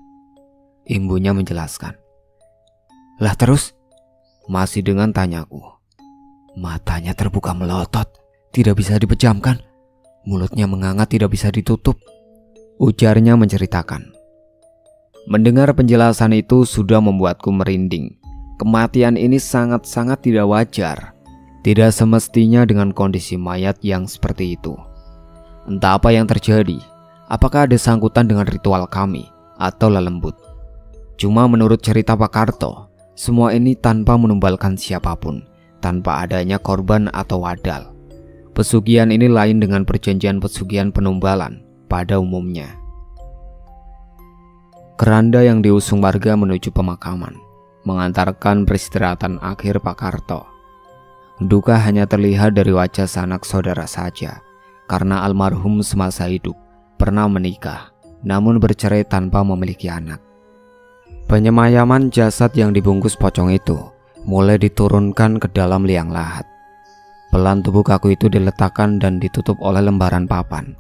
imbunya menjelaskan. "Lah terus?" masih dengan tanyaku. "Matanya terbuka melotot, tidak bisa dipejamkan. Mulutnya menganga tidak bisa ditutup," ujarnya menceritakan. Mendengar penjelasan itu sudah membuatku merinding. Kematian ini sangat-sangat tidak wajar. Tidak semestinya dengan kondisi mayat yang seperti itu. Entah apa yang terjadi, apakah ada sangkutan dengan ritual kami atau lelembut. Cuma menurut cerita Pak Karto, semua ini tanpa menumbalkan siapapun, tanpa adanya korban atau wadal. Pesugihan ini lain dengan perjanjian pesugihan penumbalan pada umumnya. Keranda yang diusung warga menuju pemakaman, mengantarkan peristirahatan akhir Pak Karto. Duka hanya terlihat dari wajah sanak saudara saja, karena almarhum semasa hidup pernah menikah, namun bercerai tanpa memiliki anak. Penyemayaman jasad yang dibungkus pocong itu mulai diturunkan ke dalam liang lahat. Pelan tubuh kaku itu diletakkan dan ditutup oleh lembaran papan.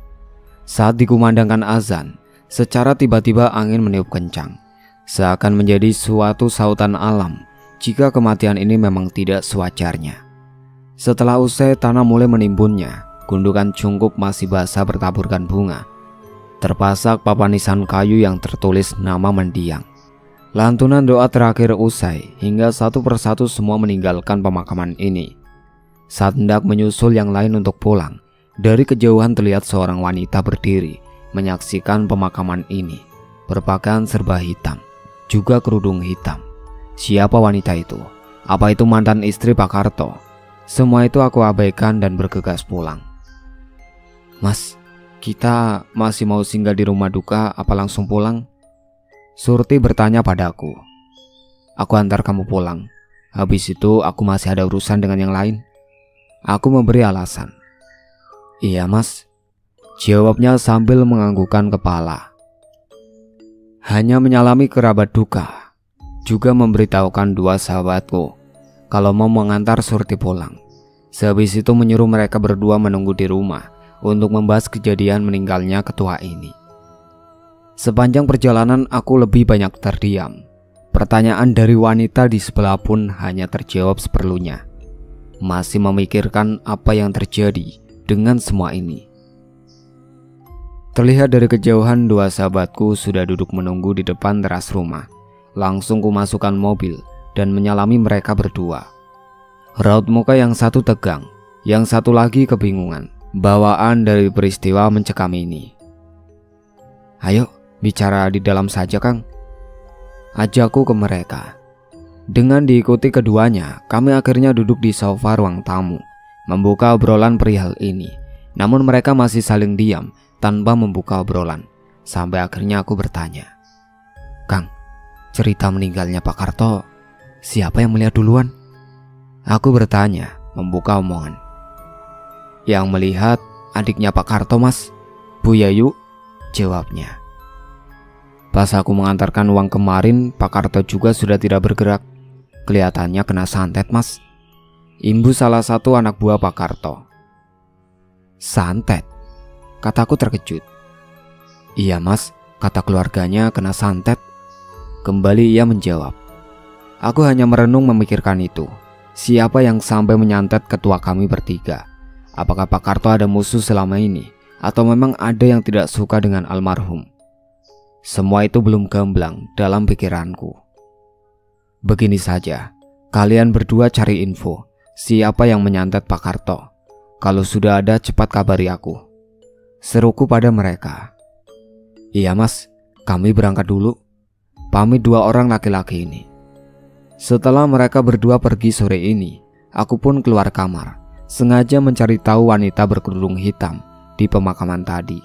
Saat dikumandangkan azan, secara tiba-tiba angin meniup kencang, seakan menjadi suatu sautan alam jika kematian ini memang tidak sewajarnya. Setelah usai tanah mulai menimbunnya, gundukan cungkup masih basah bertaburkan bunga. Terpasak papan nisan kayu yang tertulis nama mendiang. Lantunan doa terakhir usai hingga satu persatu semua meninggalkan pemakaman ini. Saat hendak menyusul yang lain untuk pulang, dari kejauhan terlihat seorang wanita berdiri menyaksikan pemakaman ini, berpakaian serba hitam, juga kerudung hitam. Siapa wanita itu? Apa itu mantan istri Pak Karto? Semua itu aku abaikan dan bergegas pulang. Mas, kita masih mau singgah di rumah duka apa langsung pulang? Surti bertanya padaku. Aku antar kamu pulang. Habis itu aku masih ada urusan dengan yang lain. Aku memberi alasan. Iya mas, jawabnya sambil menganggukkan kepala. Hanya menyalami kerabat duka, juga memberitahukan dua sahabatku kalau mau mengantar Surti pulang. Sehabis itu menyuruh mereka berdua menunggu di rumah untuk membahas kejadian meninggalnya ketua ini. Sepanjang perjalanan aku lebih banyak terdiam. Pertanyaan dari wanita di sebelah pun hanya terjawab seperlunya. Masih memikirkan apa yang terjadi dengan semua ini. Terlihat dari kejauhan dua sahabatku sudah duduk menunggu di depan teras rumah. Langsung kumasukkan mobil dan menyalami mereka berdua. Raut muka yang satu tegang, yang satu lagi kebingungan. Bawaan dari peristiwa mencekam ini. Ayo, bicara di dalam saja Kang, ajakku ke mereka. Dengan diikuti keduanya, kami akhirnya duduk di sofa ruang tamu, membuka obrolan perihal ini. Namun mereka masih saling diam tanpa membuka obrolan. Sampai akhirnya aku bertanya, Kang, cerita meninggalnya Pak Karto, siapa yang melihat duluan? Aku bertanya, membuka omongan. Yang melihat adiknya Pak Karto mas, Bu Yayu, jawabnya. Pas aku mengantarkan uang kemarin, Pak Karto juga sudah tidak bergerak. Kelihatannya kena santet mas, imbu salah satu anak buah Pak Karto. Santet? Kataku terkejut. Iya mas, kata keluarganya kena santet. Kembali ia menjawab. Aku hanya merenung memikirkan itu. Siapa yang sampai menyantet ketua kami bertiga? Apakah Pak Karto ada musuh selama ini? Atau memang ada yang tidak suka dengan almarhum? Semua itu belum gamblang dalam pikiranku. Begini saja, kalian berdua cari info siapa yang menyantet Pak Karto. Kalau sudah ada cepat kabari aku, seruku pada mereka. Iya mas, kami berangkat dulu, pamit dua orang laki-laki ini. Setelah mereka berdua pergi sore ini, aku pun keluar kamar, sengaja mencari tahu wanita berkerudung hitam di pemakaman tadi.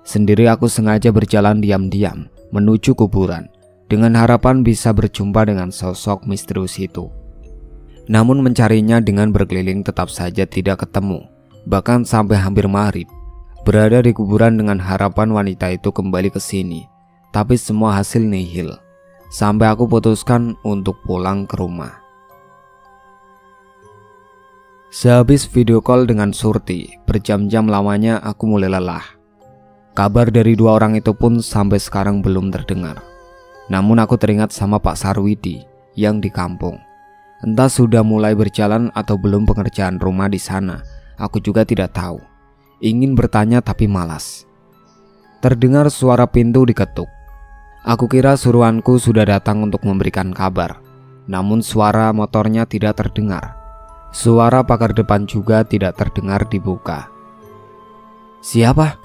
Sendiri aku sengaja berjalan diam-diam menuju kuburan dengan harapan bisa berjumpa dengan sosok misterius itu. Namun mencarinya dengan berkeliling tetap saja tidak ketemu. Bahkan sampai hampir maghrib, berada di kuburan dengan harapan wanita itu kembali ke sini, tapi semua hasil nihil. Sampai aku putuskan untuk pulang ke rumah. Sehabis video call dengan Surti, berjam-jam lamanya aku mulai lelah. Kabar dari dua orang itu pun sampai sekarang belum terdengar. Namun aku teringat sama Pak Sarwidi yang di kampung. Entah sudah mulai berjalan atau belum pengerjaan rumah di sana, aku juga tidak tahu. Ingin bertanya tapi malas. Terdengar suara pintu diketuk. Aku kira suruhanku sudah datang untuk memberikan kabar. Namun suara motornya tidak terdengar. Suara pagar depan juga tidak terdengar dibuka. "Siapa?"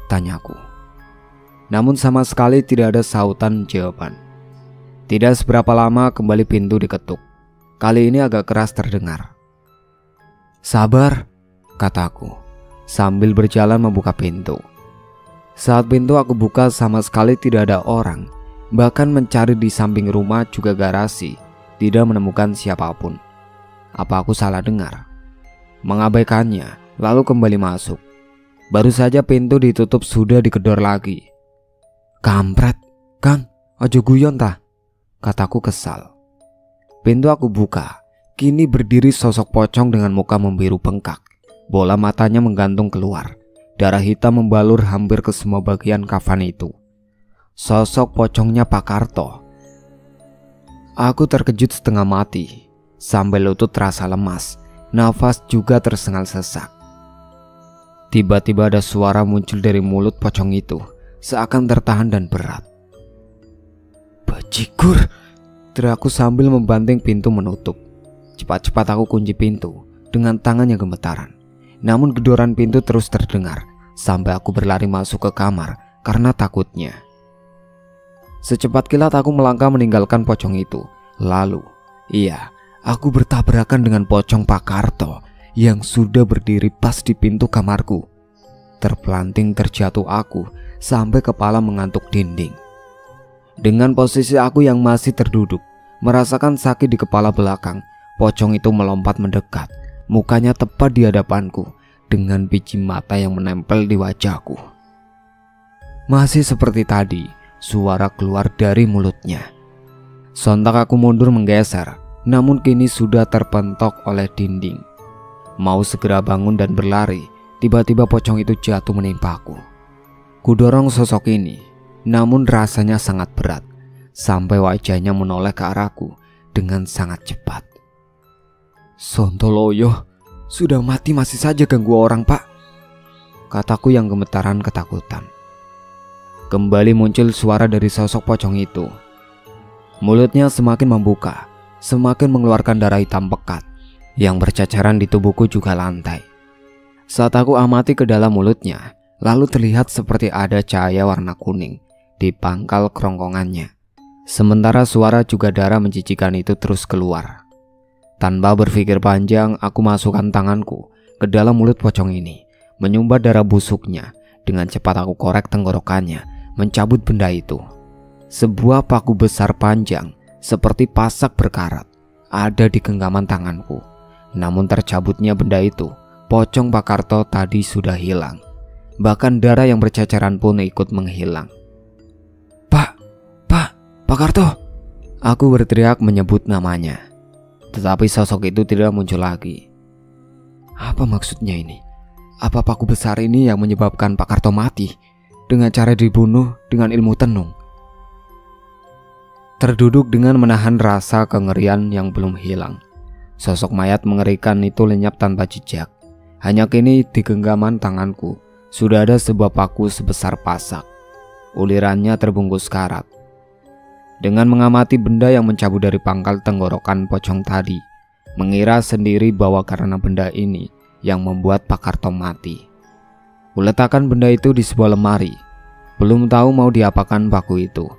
tanyaku. Namun sama sekali tidak ada sautan jawaban. Tidak seberapa lama kembali pintu diketuk. Kali ini agak keras terdengar. "Sabar," kataku sambil berjalan membuka pintu. Saat pintu aku buka sama sekali tidak ada orang. Bahkan mencari di samping rumah juga garasi, tidak menemukan siapapun. Apa aku salah dengar? Mengabaikannya, lalu kembali masuk. Baru saja pintu ditutup sudah dikedor lagi. "Kampret, Kang, ojo guyon tah," kataku kesal. Pintu aku buka. Kini berdiri sosok pocong dengan muka membiru bengkak. Bola matanya menggantung keluar. Darah hitam membalur hampir ke semua bagian kafan itu. Sosok pocongnya Pak Karto. Aku terkejut setengah mati. Sampai lutut terasa lemas. Nafas juga tersengal sesak. Tiba-tiba ada suara muncul dari mulut pocong itu, seakan tertahan dan berat. "Bajigur!" teriakku sambil membanting pintu menutup. Cepat-cepat aku kunci pintu dengan tangan yang gemetaran. Namun gedoran pintu terus terdengar sampai aku berlari masuk ke kamar karena takutnya. Secepat kilat aku melangkah meninggalkan pocong itu. Lalu, aku bertabrakan dengan pocong Pak Karto yang sudah berdiri pas di pintu kamarku. Terpelanting terjatuh aku sampai kepala mengantuk dinding. Dengan posisi aku yang masih terduduk, merasakan sakit di kepala belakang, pocong itu melompat mendekat. Mukanya tepat di hadapanku dengan biji mata yang menempel di wajahku. Masih seperti tadi, suara keluar dari mulutnya. Sontak aku mundur menggeser, namun kini sudah terpentok oleh dinding. Mau segera bangun dan berlari, tiba-tiba pocong itu jatuh menimpaku. Kudorong sosok ini, namun rasanya sangat berat, sampai wajahnya menoleh ke arahku dengan sangat cepat. "Sontoloyo, sudah mati masih saja ganggu orang, Pak," kataku yang gemetaran ketakutan. Kembali muncul suara dari sosok pocong itu. Mulutnya semakin membuka, semakin mengeluarkan darah hitam pekat yang berceceran di tubuhku juga lantai. Saat aku amati ke dalam mulutnya, lalu terlihat seperti ada cahaya warna kuning di pangkal kerongkongannya. Sementara suara juga darah menjijikan itu terus keluar. Tanpa berpikir panjang, aku masukkan tanganku ke dalam mulut pocong ini, menyumbat darah busuknya. Dengan cepat aku korek tenggorokannya, mencabut benda itu. Sebuah paku besar panjang seperti pasak berkarat ada di genggaman tanganku. Namun tercabutnya benda itu, pocong Pak Karto tadi sudah hilang. Bahkan darah yang berceceran pun ikut menghilang. Pak Karto!" Aku berteriak menyebut namanya. Tetapi sosok itu tidak muncul lagi. Apa maksudnya ini? Apa paku besar ini yang menyebabkan Pak Karto mati dengan cara dibunuh dengan ilmu tenung? Terduduk dengan menahan rasa kengerian yang belum hilang, sosok mayat mengerikan itu lenyap tanpa jejak. Hanya kini di genggaman tanganku sudah ada sebuah paku sebesar pasak. Ulirannya terbungkus karat. Dengan mengamati benda yang mencabut dari pangkal tenggorokan pocong tadi, mengira sendiri bahwa karena benda ini yang membuat Pak Karto mati. Kuletakkan benda itu di sebuah lemari. Belum tahu mau diapakan paku itu.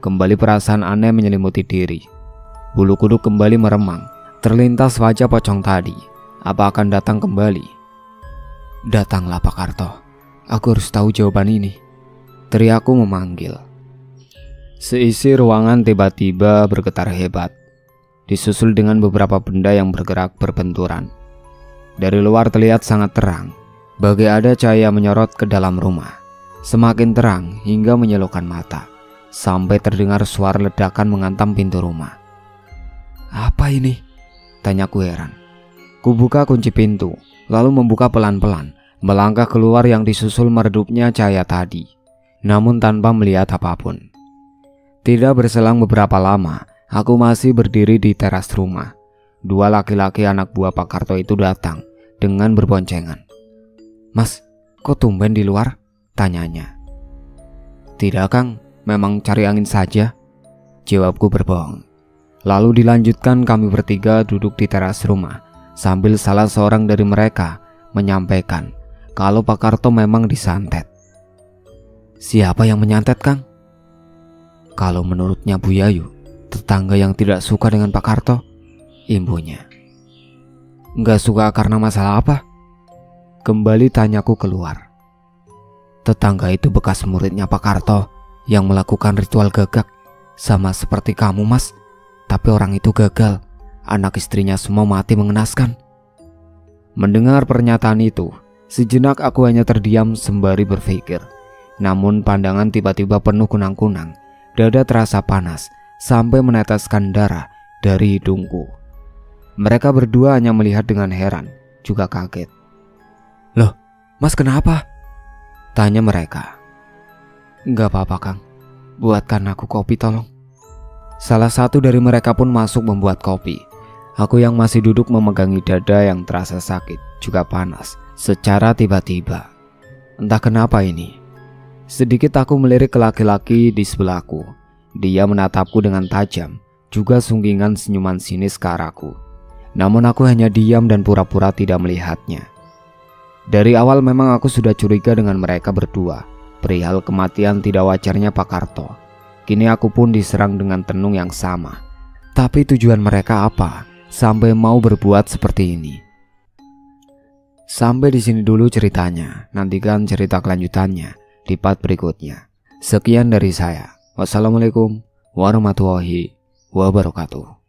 Kembali perasaan aneh menyelimuti diri. Bulu kuduk kembali meremang. Terlintas wajah pocong tadi. Apa akan datang kembali? "Datanglah Pak Karto. Aku harus tahu jawaban ini," teriakku memanggil. Seisi ruangan tiba-tiba bergetar hebat, disusul dengan beberapa benda yang bergerak berbenturan. Dari luar terlihat sangat terang, bagai ada cahaya menyorot ke dalam rumah. Semakin terang hingga menyilaukan mata, sampai terdengar suara ledakan menghantam pintu rumah. "Apa ini?" tanyaku heran. Kubuka kunci pintu, lalu membuka pelan-pelan, melangkah keluar yang disusul meredupnya cahaya tadi, namun tanpa melihat apapun. Tidak berselang beberapa lama, aku masih berdiri di teras rumah. Dua laki-laki anak buah Pak Karto itu datang dengan berboncengan. "Mas, kok tumben di luar?" tanyanya. "Tidak Kang, memang cari angin saja," jawabku berbohong. Lalu dilanjutkan kami bertiga duduk di teras rumah sambil salah seorang dari mereka menyampaikan kalau Pak Karto memang disantet. Siapa yang menyantet, Kang? Kalau menurutnya Bu Yayu, tetangga yang tidak suka dengan Pak Karto, imbunya. Nggak suka karena masalah apa? Kembali tanyaku keluar. Tetangga itu bekas muridnya Pak Karto yang melakukan ritual gagak, sama seperti kamu, Mas. Tapi orang itu gagal, anak istrinya semua mati mengenaskan. Mendengar pernyataan itu, sejenak aku hanya terdiam sembari berpikir. Namun pandangan tiba-tiba penuh kunang-kunang, dada terasa panas sampai meneteskan darah dari hidungku. Mereka berdua hanya melihat dengan heran, juga kaget. Loh, Mas kenapa? Tanya mereka. Enggak apa-apa, Kang. Buatkan aku kopi tolong. Salah satu dari mereka pun masuk membuat kopi. Aku yang masih duduk memegangi dada yang terasa sakit, juga panas, secara tiba-tiba. Entah kenapa ini. Sedikit aku melirik ke laki-laki di sebelahku. Dia menatapku dengan tajam, juga sunggingan senyuman sinis ke arahku. Namun aku hanya diam dan pura-pura tidak melihatnya. Dari awal memang aku sudah curiga dengan mereka berdua, perihal kematian tidak wajarnya Pak Karto. Kini aku pun diserang dengan tenung yang sama. Tapi tujuan mereka apa sampai mau berbuat seperti ini? Sampai di sini dulu ceritanya. Nantikan cerita kelanjutannya di part berikutnya. Sekian dari saya. Wassalamualaikum warahmatullahi wabarakatuh.